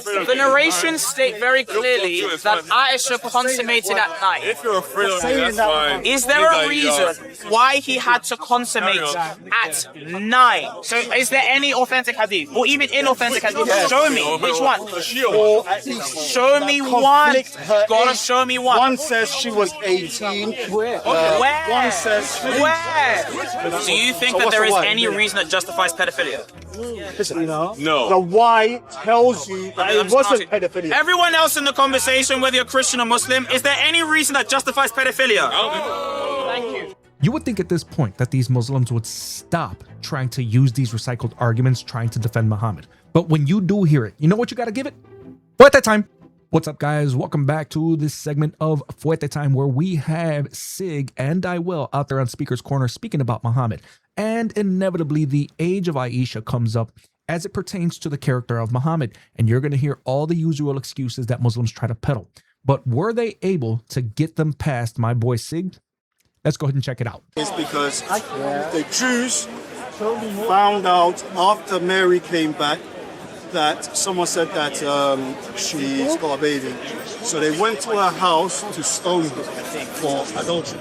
The narrations state very clearly that Aisha consummated at night. If you're afraid of me, that's fine. Is there a reason why he had to consummate at 9? So is there any authentic hadith, or even inauthentic hadith? Show me, which one? Show me one. Gotta show me one. One says she was 18. Where? One says... Where? Do you think that there is any reason that justifies pedophilia? Listen, No. The why tells you that it wasn't pedophilia. Everyone else in the conversation, whether you're Christian or Muslim, is there any reason that justifies pedophilia? Thank you. You would think at this point that these Muslims would stop trying to use these recycled arguments trying to defend Muhammad. But when you do hear it, you know what you got to give it? Fuerte time. What's up, guys? Welcome back to this segment of Fuerte Time, where we have Sig and I Will out there on Speaker's Corner speaking about Muhammad. And inevitably, the age of Aisha comes up as it pertains to the character of Muhammad. And you're going to hear all the usual excuses that Muslims try to peddle. But were they able to get them past my boy Sig? Let's go ahead and check it out. It's because the Jews found out after Mary came back that someone said that she's got a baby. So they went to her house to stone her for adultery.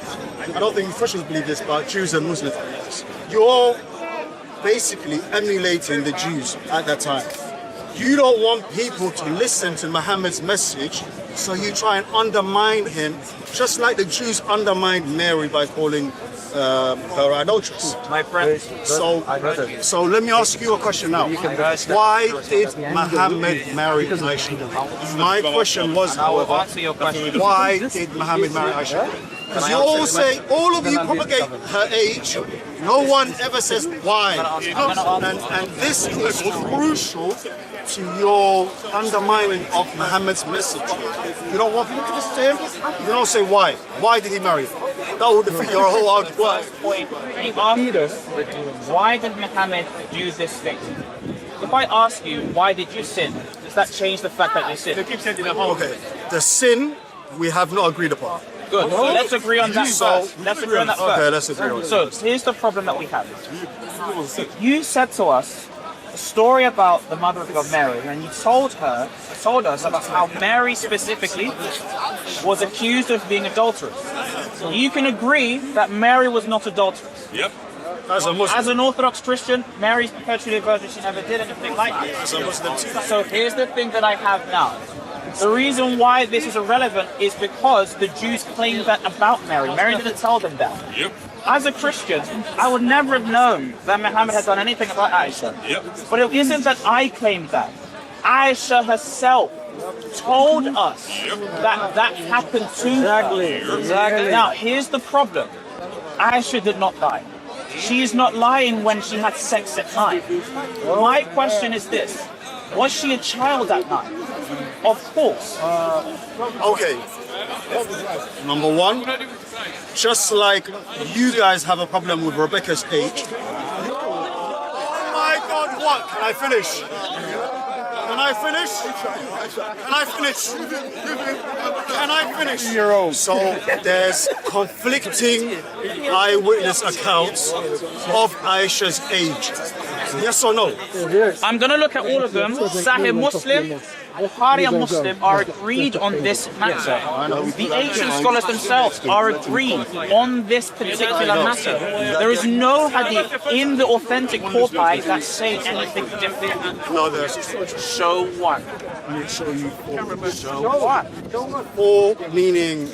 I don't think Christians believe this, but Jews and Muslims believe this. You're basically emulating the Jews at that time. You don't want people to listen to Muhammad's message, so you try and undermine him, just like the Jews undermined Mary by calling her adulteress. My friend. So let me ask you a question now. Why did Muhammad marry Aisha? My question was, however, why did Muhammad marry Aisha? Because you all say, all of you propagate her age, no one ever says why. And this is crucial to your undermining of Muhammad's message. You don't want people to listen to him, you don't say why. Why did he marry her? That would defeat your whole argument. Why did Muhammad do this thing? If I ask you, why did you sin? Does that change the fact that you sinned? Okay, the sin we have not agreed upon. Good. So let's agree on that first. Let's agree on that first. Okay, let's agree on that. So here's the problem that we have. You said to us a story about the mother of Mary, and you told us about how Mary specifically was accused of being adulterous. You can agree that Mary was not adulterous. Yep. As a Muslim. As an Orthodox Christian, Mary's perpetually a virgin. She never did anything like this. As a Muslim too. So here's the thing that I have now. The reason why this is irrelevant is because the Jews claim that about Mary. Mary didn't tell them that. Yep. As a Christian, I would never have known that Muhammad had done anything about Aisha. Yep. But it isn't that I claimed that. Aisha herself told us that happened to her. Exactly. Now, here's the problem. Aisha did not lie. She is not lying when she had sex at night. My question is this. Was she a child at night? Of course. Okay. Number one, just like you guys have a problem with Rebecca's age. Oh my God, what? Can I finish? Can I finish? Can I finish? Can I finish? So there's conflicting eyewitness accounts of Aisha's age. Yes or no? I'm going to look at all of them. Sahih Muslim, Bukhari and Muslim are agreed on this matter. The ancient scholars themselves are agreed on this particular matter. There is no hadith in the authentic corpus that say anything different. No, there's Show one. Show one. four, meaning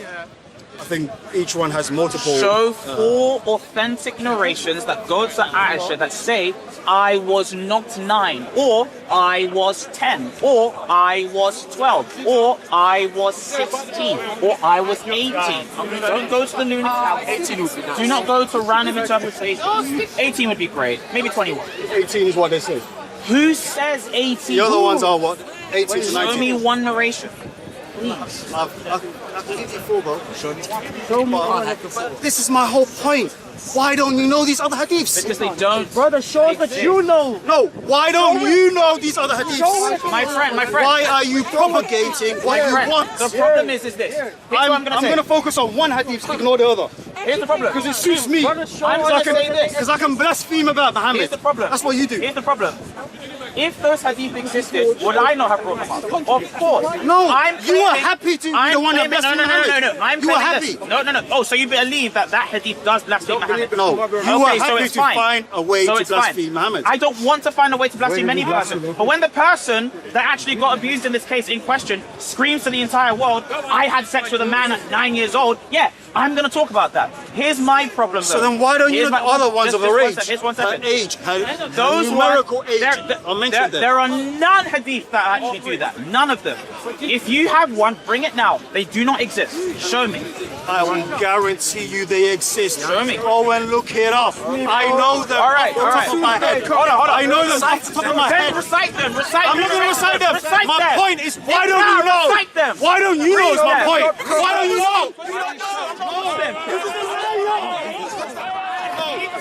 I think each one has multiple. Show 4 authentic narrations that go to Aisha that say, I was not 9, or I was 10, or I was 12, or I was 16, or I was 18. Don't go to the lunar calendar. Do not go to random interpretations. 18 would be great. Maybe 21. 18 is what they say. Who says 18? The other ones are what? 18 to 19. Show me one narration. I can give you 4, bro. Show me. This is my whole point. Why don't you know these other hadiths? Because they don't. Brother, show us that you know. No, why don't you know these other hadiths? My friend. Why are you propagating what you want? The problem is this. I'm going to focus on one hadith, ignore the other. Here's the problem. Because it suits me. I'm going to say this. Because I can blaspheme about Muhammad. Here's the problem. That's what you do. Here's the problem. if those hadith existed, would I not have brought them up? Of course. No, I'm you were claiming- happy to be I'm the one that claiming- blasphemed Muhammad. No. I'm You were claiming happy. this. No. Oh, so you believe that hadith does blaspheme Muhammad? No, you were Okay, so happy it's to fine. find a way So to it's fine. blaspheme Muhammad. I don't want to find a way to blaspheme any person. But when the person that actually got abused in this case in question screams to the entire world, I had sex with a man at 9 years old, yeah, I'm going to talk about that. Here's my problem, though. So then why don't you Here's know the my- other ones just- of her just one age? sec- Here's one second. Her age, her Those numerical ones, age are mentioned there. there are none hadith that actually do that. None of them. If you have one, bring it now. They do not exist. Show me. I will guarantee you they exist. Show me. Go and look it up. I know them All right, off the top of my head. Hold on. I know them off the top of my Then head. recite them. I'm not going to recite them. Recite My them. point is, why Now, don't you know? recite them. Why don't you know is my Read point. them. Why don't you know?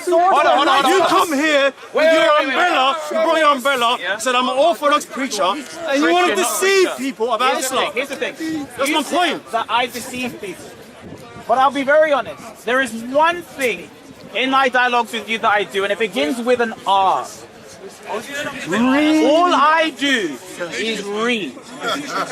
Hold on. You come here with your umbrella, you brought your umbrella, Yeah. said I'm an Orthodox preacher, and you want to Christian, not deceive preacher. people about Islam. Here's the thing. That's You my said point. That I deceive people. But I'll be very honest. There is one thing in my dialogues with you that I do, and it begins with an R. All I do is read.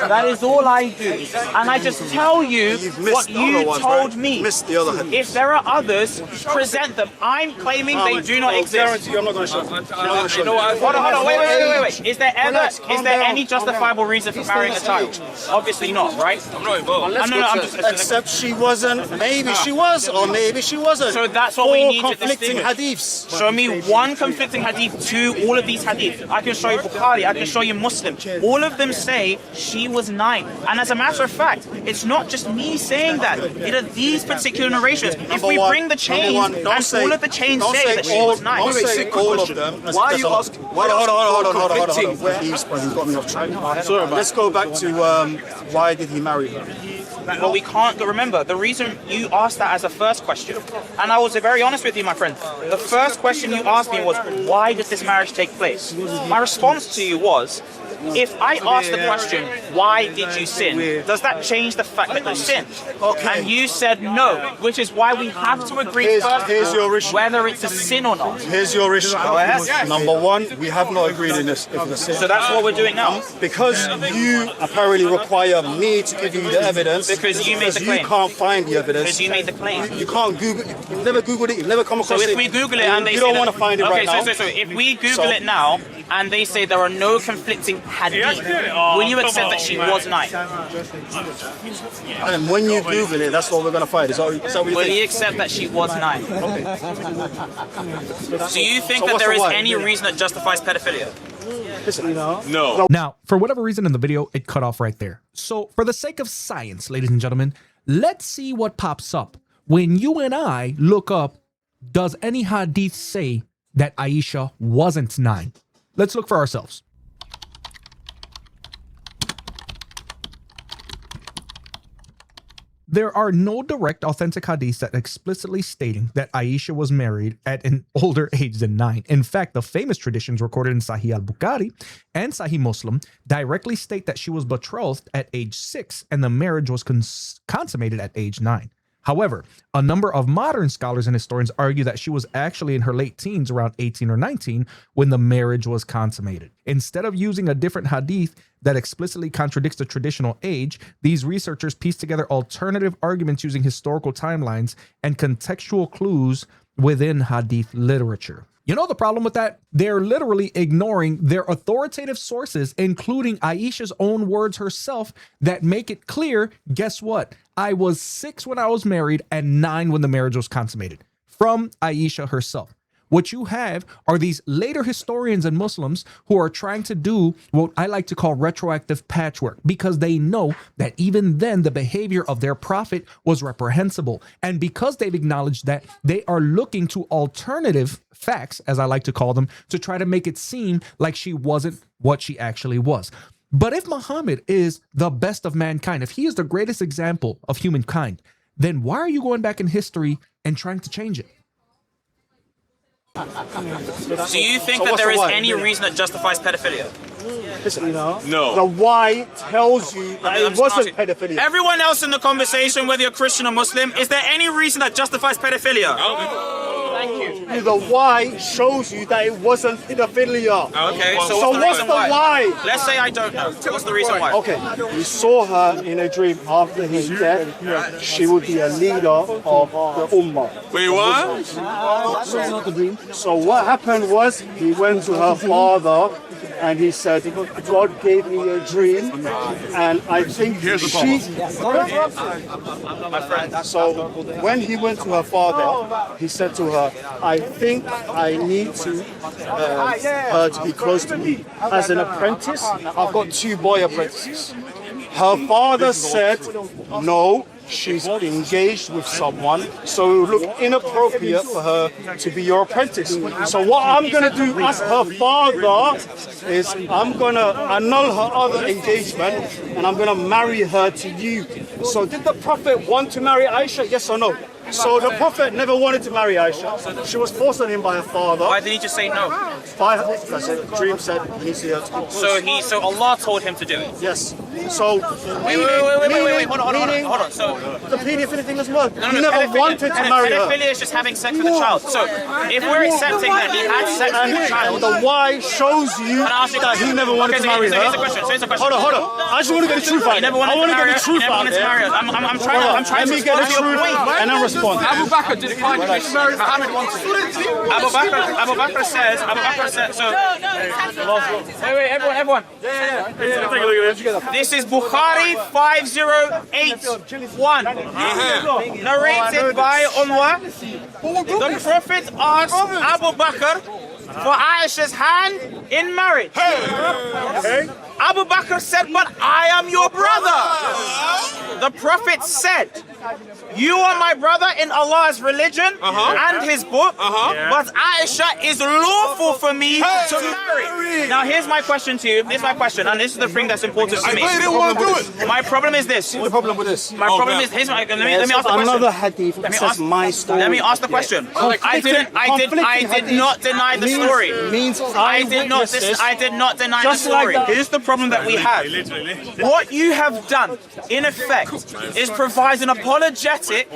That is all I do. And I just tell you You've missed what the you other ones, told right? me. Missed the other hadith. If there are others, present them. I'm claiming they do not exist. Guarantee you I'm not going to show you. I'm not going to show you. Hold on, wait. Is there Relax, ever, calm is there down, any calm down. justifiable reason for marrying a child? Obviously not, right? I'm not involved. I'm just Except she wasn't, maybe she was, or maybe she wasn't. So that's what we Four need to conflicting distinguish. hadiths. Show me one conflicting hadith to all of these hadith. I can show you Bukhari, I can show you Muslim. All of them say she was 9. And as a matter of fact, it's not just me saying that. It are these particular narrations. If we bring the chains, and all of the chains say that she was 9. Don't say all of them. Why are you asking? Hold on. conflicting? He's got me off track. Let's go back to why did he marry her? Well, we can't remember. The reason you asked that as a first question, and I was very honest with you, my friend. The first question you asked me was, why did this marriage take place? My response to you was, if I ask the question, why did you sin? Does that change the fact that you sinned? And you said no, which is why we have to agree first Here's your issue. whether it's a sin or not. Here's your issue. Number one, we have not agreed in this. If it's a So sin. that's what we're doing now. Because you apparently require me to give you the evidence. Because you made the claim. You can't find the evidence. Because you made the claim. You can't Google. You've never Googled it. You've never come across So it. if we Google it and they you say don't that- want to find it right now. So if we Google it now and they say there are no conflicting hadith, will you accept that she was 9? And when you Google it, that's what we're going to find. Is that what you Will think? you accept that she was 9? Do you think So that what's there the is why? any reason that justifies pedophilia? No. Now, for whatever reason in the video, it cut off right there. So for the sake of science, ladies and gentlemen, let's see what pops up when you and I look up, does any hadith say that Aisha wasn't 9? Let's look for ourselves. There are no direct authentic hadiths that explicitly stating that Aisha was married at an older age than 9. In fact, the famous traditions recorded in Sahih al-Bukhari and Sahih Muslim directly state that she was betrothed at age 6 and the marriage was consummated at age 9. However, a number of modern scholars and historians argue that she was actually in her late teens, around 18 or 19, when the marriage was consummated. Instead of using a different hadith that explicitly contradicts the traditional age, these researchers piece together alternative arguments using historical timelines and contextual clues within hadith literature. You know the problem with that? They're literally ignoring their authoritative sources, including Aisha's own words herself, that make it clear, guess what? I was 6 when I was married and 9 when the marriage was consummated. From Aisha herself. What you have are these later historians and Muslims who are trying to do what I like to call retroactive patchwork, because they know that even then the behavior of their prophet was reprehensible. And because they've acknowledged that, they are looking to alternative facts, as I like to call them, to try to make it seem like she wasn't what she actually was. But if Muhammad is the best of mankind, if he is the greatest example of humankind, then why are you going back in history and trying to change it? Do you think that there is any reason that justifies pedophilia? No. The why tells you that it wasn't pedophilia. Everyone else in the conversation, whether you're Christian or Muslim, is there any reason that justifies pedophilia? The why shows you that it wasn't pedophilia. Okay, So what's the why? Let's say I don't know. What's the reason why? Okay, we saw her in a dream after his death. She would be a leader of the Ummah. Wait, what? So what happened was he went to her father and he said, God gave me a dream and I think she... So when he went to her father, he said to her, I think I need to her to be close to me. As an apprentice, I've got 2 boy apprentices. Her father said, no, she's engaged with someone, so it would look inappropriate for her to be your apprentice. So what I'm going to do as her father is I'm going to annul her other engagement and I'm going to marry her to you. So did the Prophet want to marry Aisha? Yes or no? So the Prophet never wanted to marry Aisha. She was forced on him by her father. Why did he just say no? Because the dream said he needs to be close. So Allah told him to do it. Yes. So Wait, hold on. So the pedophilia thing as well. He never pedophilia- wanted to marry her. Pedophilia is just having sex with a child. So if we're accepting that he had sex with a child, The why shows you that he never wanted to marry her. Here's a question. Hold on. I just want to get the truth out. Never wanted I want to get the truth never out wanted to there. marry her. I'm trying Let to me get the respond to your truth point. and then respond. Abu Bakr didn't find you married Muhammad wanted to. Abu Bakr says, so... Wait, everyone. This is Bukhari 5081. Narrated by Unwa. The Prophet asked Abu Bakr for Aisha's hand in marriage. Abu Bakr said, but I am your brother. The Prophet said, you are my brother in Allah's religion and His book, but Aisha is lawful for me to marry. Now here's my question to you. This is my question, and this is the thing that's important to me. I didn't want to do it. My problem is this. What's the problem with this? My problem is, let me ask the question. Another hadith that says my story. Let me ask the question. I did not deny the story. Means I did not deny the story. Here's the problem that we have. What you have done, in effect, is provide an apologetic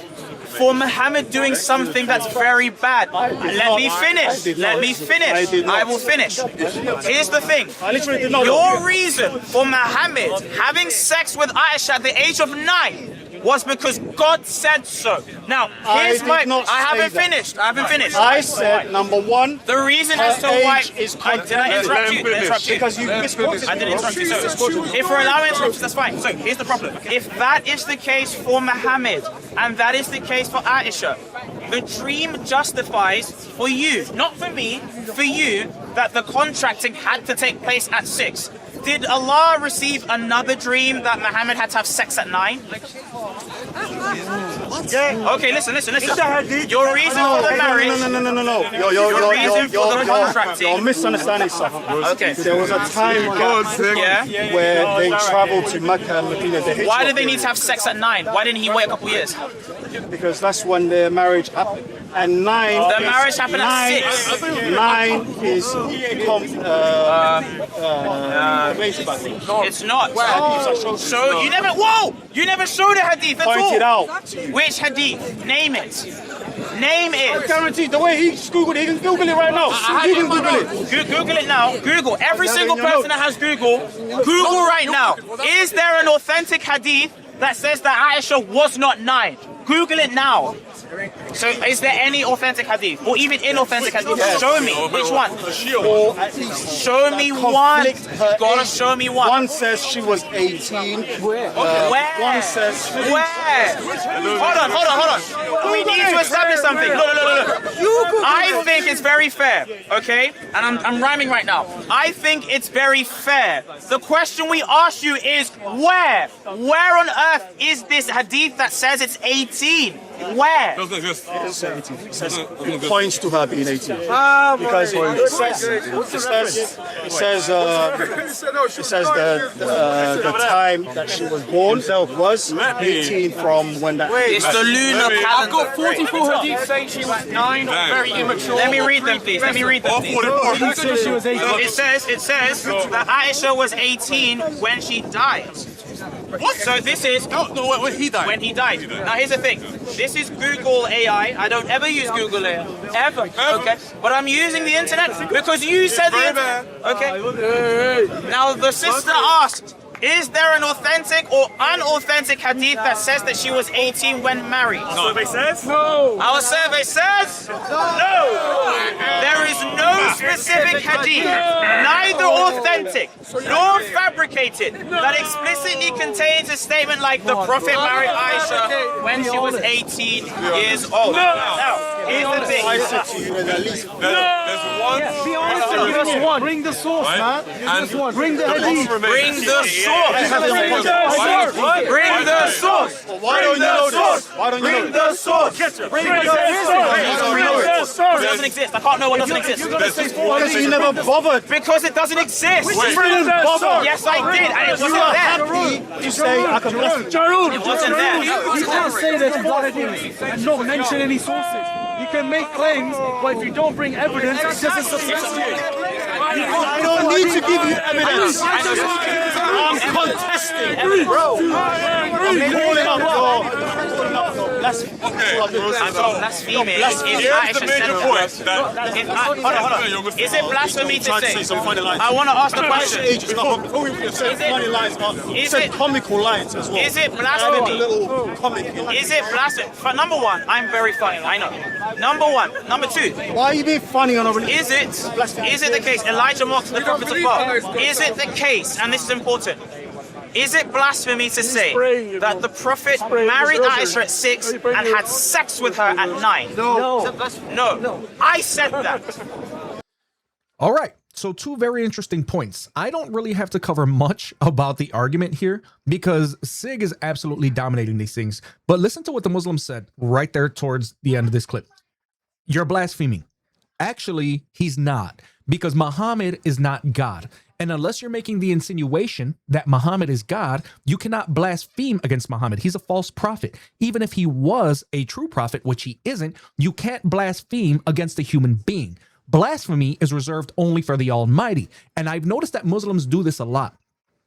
for Muhammad doing something that's very bad. Let me finish. I will finish. Here's the thing. Your reason for Muhammad having sex with Aisha at the age of 9 was because God said so. Now, here's I haven't finised. I said, number one, the reason as to why is did I interrupt you? Because you misquoted. I didn't interrupt you. So, if we're allowing interruptions, that's fine. So here's the problem. If that is the case for Muhammad and that is the case for Aisha, the dream justifies for you, not for me, for you, that the contracting had to take place at 6. Did Allah receive another dream that Muhammad had to have sex at 9? Okay, listen. Your reason for the marriage. No. You're misunderstanding something. Okay. There was a time where they traveled to Mecca and Medina. Why did they need to have sex at 9? Why didn't he wait a couple years? Because that's when their marriage happened. And 9. The marriage happened at 6. 9 is it's not. So you never. Whoa! You never showed a hadith at all. Point it out. Which hadith? Name it. Name it. Guaranteed. The way he Googled it, he can Google it right now. He can Google it. Google it now. Google. Every single person that has Google right now. Is there an authentic hadith that says that Aisha was not 9? Google it now. So is there any authentic hadith or even inauthentic hadith? Show me which one. Or at least show me one. Gotta show me one. One says she was 18. Where? One says where? Hold on. We need to establish something. Look. I think it's very fair, okay? And I'm rhyming right now. I think it's very fair. The question we ask you is where? Where on earth is this hadith that says it's 18? Where? It points to her being 18. Because it says the time that she was born was 18 from when that. It's the lunar calendar. I've got 44 hadiths saying she was 9, very immature. Let me read them, please. It says that Aisha was 18 when she died. What? So this is No, when he died. when he died. Now here's the thing. This is Google AI. I don't ever use Google AI. Ever. Okay. But I'm using the internet because you said the internet. Okay. Now the sister asked, is there an authentic or unauthentic hadith that says that she was 18 when married? No. Survey says? No. Our survey says no. There is no specific hadith, neither authentic nor fabricated, that explicitly contains a statement like the Prophet married Aisha when she was 18 years old. Now, here's the thing. I said to you that at least There's one. Be honest and give us one. Bring the source, man. And Bring the hadith. Bring the source. Bring the source. why don't you know this? Why don't you know Bring this? the source. Bring the source. It doesn't exist. I can't know what doesn't exist. Because you never bothered. Because it doesn't exist. You didn't bother. Yes, I did, and it You wasn't are there. happy to say I can bless you. Jarul, It wasn't there. you can't say there's blood hadith and not mention any sources. You can make claims, but if you don't bring evidence, it doesn't substantiate. I don't need to give you evidence. I'm contesting. Bro, I'm calling up your blasphemy. I'm not blaspheming. here's the major point. Hold on. Is it blasphemy to Trying to say say? some funny lines. I want to ask the question. Ages, no, before we said funny lines, Is said it- comical lines as well. Is it Added a blasphemy? little comic in. Is it blasphemy? For number one, I'm very funny. I know. Number one. Number two. Why are you being funny on a religion? Is it the case? Elijah mocks the prophets of God. Is it the case? And this is important. Is it blasphemy to say that the prophet married Aisha at 6 and had sex with her at 9? No. I said that. All right. So two very interesting points. I don't really have to cover much about the argument here because Sig is absolutely dominating these things. But listen to what the Muslim said right there towards the end of this clip. You're blaspheming. Actually, he's not, because Muhammad is not God. And unless you're making the insinuation that Muhammad is God, you cannot blaspheme against Muhammad. He's a false prophet. Even if he was a true prophet, which he isn't, you can't blaspheme against a human being. Blasphemy is reserved only for the Almighty. And I've noticed that Muslims do this a lot.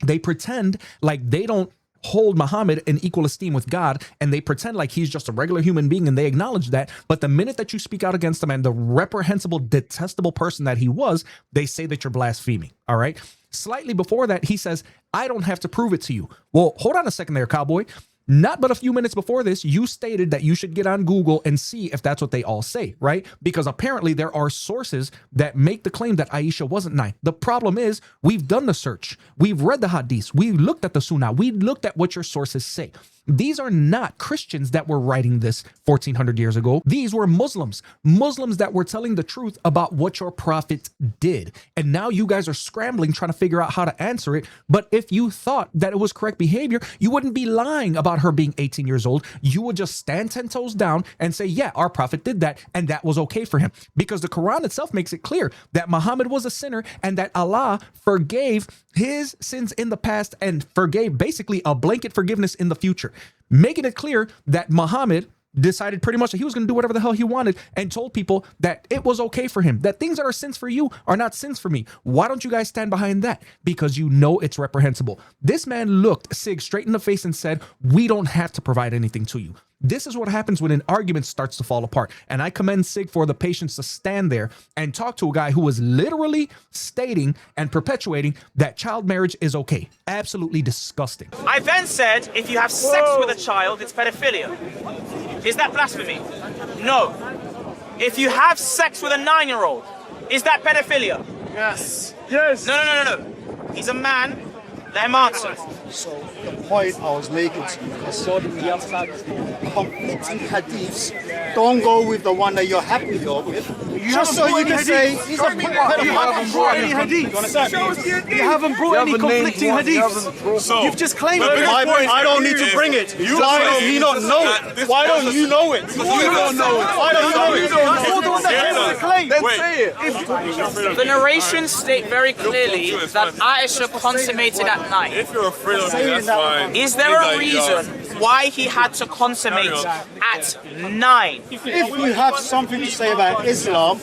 They pretend like they don't hold Muhammad in equal esteem with God, and they pretend like he's just a regular human being, and they acknowledge that. But the minute that you speak out against him and the reprehensible, detestable person that he was, they say that you're blaspheming. All right. Slightly before that, he says, I don't have to prove it to you. Well, hold on a second there, cowboy. Not but a few minutes before this, you stated that you should get on Google and see if that's what they all say, right? Because apparently there are sources that make the claim that Aisha wasn't 9. The problem is we've done the search. We've read the Hadiths. We looked at the Sunnah. We looked at what your sources say. These are not Christians that were writing this 1400 years ago. These were Muslims that were telling the truth about what your prophet did. And now you guys are scrambling, trying to figure out how to answer it. But if you thought that it was correct behavior, you wouldn't be lying about her being 18 years old. You would just stand 10 toes down and say, yeah, our prophet did that, and that was okay for him. Because the Quran itself makes it clear that Muhammad was a sinner and that Allah forgave his sins in the past and forgave basically a blanket forgiveness in the future, making it clear that Muhammad decided pretty much that he was going to do whatever the hell he wanted and told people that it was okay for him, that things that are sins for you are not sins for me. Why don't you guys stand behind that? Because you know it's reprehensible. This man looked Sig straight in the face and said, we don't have to provide anything to you. This is what happens when an argument starts to fall apart. And I commend Sig for the patience to stand there and talk to a guy who was literally stating and perpetuating that child marriage is okay. Absolutely disgusting. I then said, if you have sex with a child, it's pedophilia. Is that blasphemy? No. If you have sex with a 9-year-old, is that pedophilia? Yes. No. He's a man. Let him answer. So the point I was making to you is conflicting hadiths. Don't go with the one that you're happy to go with. Just so you can say he's a pedophile. You haven't brought any hadiths. You haven't brought any conflicting hadiths. So, You've just claimed it. I don't need to bring it. Why don't you not know it? Why don't you know it? You don't know it. Why don't you know it? You're the one that claims the claim. Then say it. The narrations state very clearly that Aisha consummated at 9. If you're afraid of me, that's fine. Is there a reason why he had to consummate at 9. If you have something to say about Islam,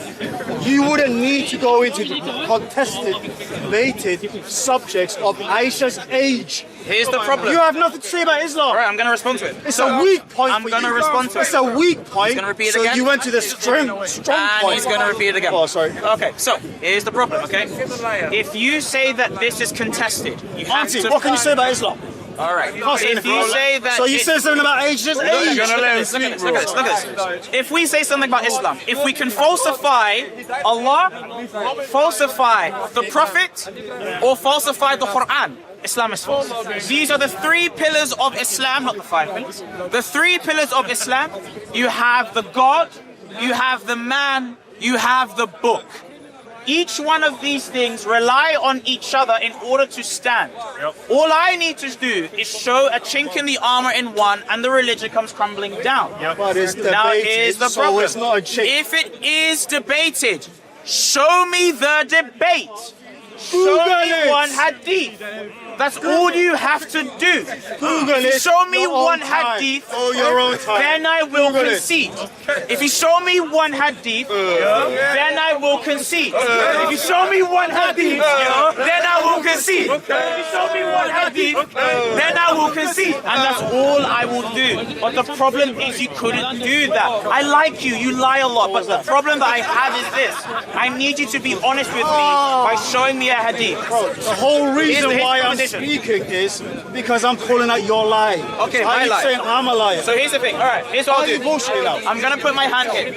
you wouldn't need to go into the contested, debated subjects of Aisha's age. Here's the problem. You have nothing to say about Islam. All right, I'm going to respond to it. It's a weak point. I'm going to respond to it. It's a weak point. He's going to repeat it so again. You went to the strong point. And he's going to repeat it again. Oh, sorry. Okay, so here's the problem, okay? If you say that this is contested, you have Auntie, to... what can you say about Islam? All right. If you say that... So you said something about Aisha's age? Look at this. If we say something about Islam, if we can falsify Allah, falsify the Prophet, or falsify the Quran, Islam is false. These are the 3 pillars of Islam, not the 5 pillars. The 3 pillars of Islam. You have the God, you have the man, you have the book. Each one of these things rely on each other in order to stand. All I need to do is show a chink in the armor in one, and the religion comes crumbling down. But it's debated, Now here's the problem. so it's not a chink. If it is debated, show me the debate. Show me one hadith. That's all you have to do. Google it. Show me your own one time. hadith, Oh, your own time. then I will Google it. concede. If you show me one hadith, then I will concede. If you show me one hadith, then I will concede. If you show me one hadith, then I will concede. And that's all I will do. But the problem is you couldn't do that. I like you, you lie a lot, but the problem that I have is this. I need you to be honest with me by showing me a hadith. The whole reason Here's the why I'm conversation. speaking is because I'm calling out your lie. Okay, Are my you lie. saying I'm a liar? So here's the thing. All right, here's what I'll do. Bullshit now. I'm gonna put my hand in.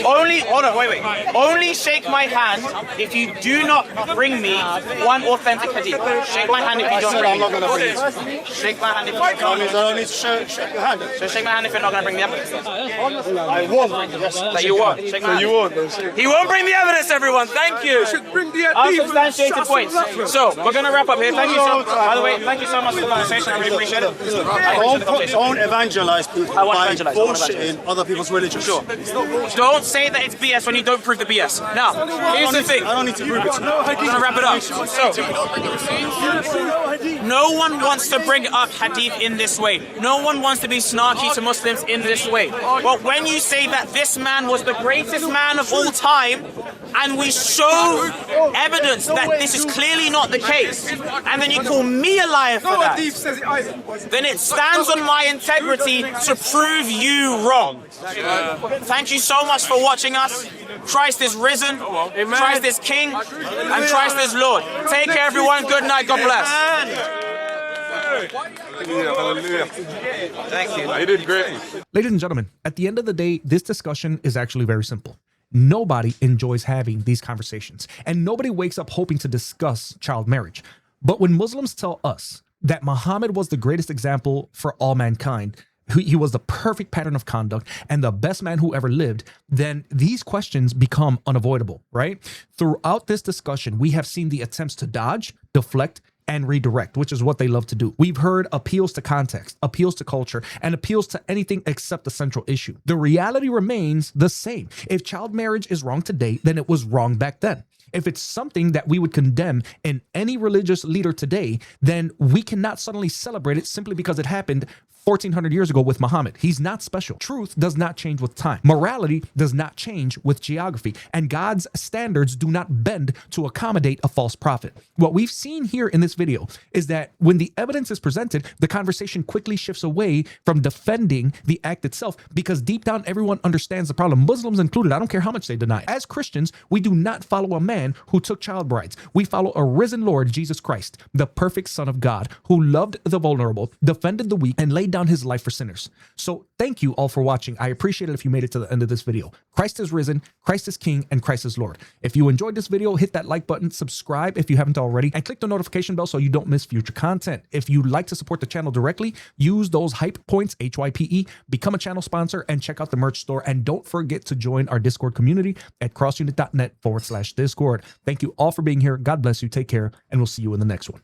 Hold on, wait. Only shake my hand if you do not bring me one authentic hadith. Shake my hand if you I don't said bring I'm not going to bring it. me. Shake my hand if you That don't. means I don't need to shake your hand. So shake my hand if you're not gonna bring the evidence. I won't. Yes. That you won't. Shake my hand. won't. He won't bring the evidence, everyone. Thank you. Unsubstantiated points. So we're gonna wrap up here. Thank you so. By the way, thank you so much for the conversation. I really appreciate it. Don't evangelize people I won't by evangelize, I won't bullshitting other people's religion. Sure. Don't say that it's BS when you don't prove the BS. Now, here's the thing. I don't need to prove it to you. I'm gonna wrap it up. So, no one wants to bring up hadith in this way. No one wants to be snarky to Muslims in this way. But when you say that this man was the greatest man of all time, and we show evidence that this is clearly not the case, and then you call me a liar for that, then it stands on my integrity to prove you wrong. Thank you so much for watching us. Christ is risen, Christ is King, and Christ is Lord. Take care, everyone. Good night. God bless. Thank you. You did great. Ladies and gentlemen, at the end of the day, this discussion is actually very simple. Nobody enjoys having these conversations, and nobody wakes up hoping to discuss child marriage. But when Muslims tell us that Muhammad was the greatest example for all mankind, he was the perfect pattern of conduct and the best man who ever lived, then these questions become unavoidable, right? Throughout this discussion, we have seen the attempts to dodge, deflect, and redirect, which is what they love to do. We've heard appeals to context, appeals to culture, and appeals to anything except the central issue. The reality remains the same. If child marriage is wrong today, then it was wrong back then. If it's something that we would condemn in any religious leader today, then we cannot suddenly celebrate it simply because it happened 1400 years ago with Muhammad. He's not special. Truth does not change with time. Morality does not change with geography. And God's standards do not bend to accommodate a false prophet. What we've seen here in this video is that when the evidence is presented, the conversation quickly shifts away from defending the act itself, because deep down, everyone understands the problem, Muslims included. I don't care how much they deny. As Christians, we do not follow a man who took child brides. We follow a risen Lord, Jesus Christ, the perfect Son of God, who loved the vulnerable, defended the weak, and laid down his life for sinners. So thank you all for watching. I appreciate it if you made it to the end of this video. Christ is risen, Christ is King, and Christ is Lord. If you enjoyed this video, hit that like button, subscribe if you haven't already, and click the notification bell so you don't miss future content. If you'd like to support the channel directly, use those hype points, HYPE, become a channel sponsor, and check out the merch store. And don't forget to join our Discord community at crossunit.net/Discord. Thank you all for being here. God bless you. Take care, and we'll see you in the next one.